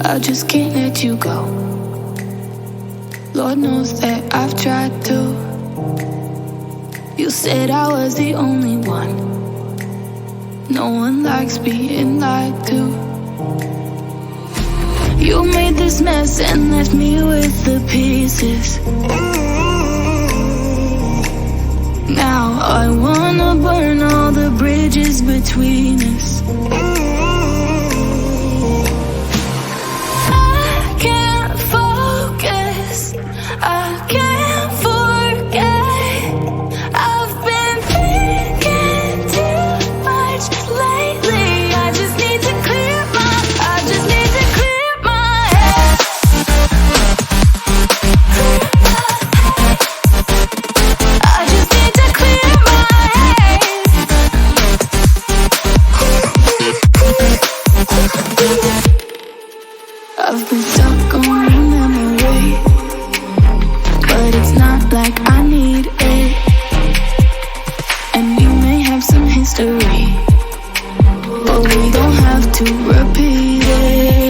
I just can't let you go. Lord knows that I've tried to. You said I was the only one. No one likes being lied to. You made this mess and left me with the pieces. Now I wanna burn all the bridges between us. I can't focus, I can't forget. I've been thinking too much lately. I just need to clear my head. I just need to clear my head. I've been stuck on a memory, but it's not like I need it. And we may have some history, but we don't have to repeat it.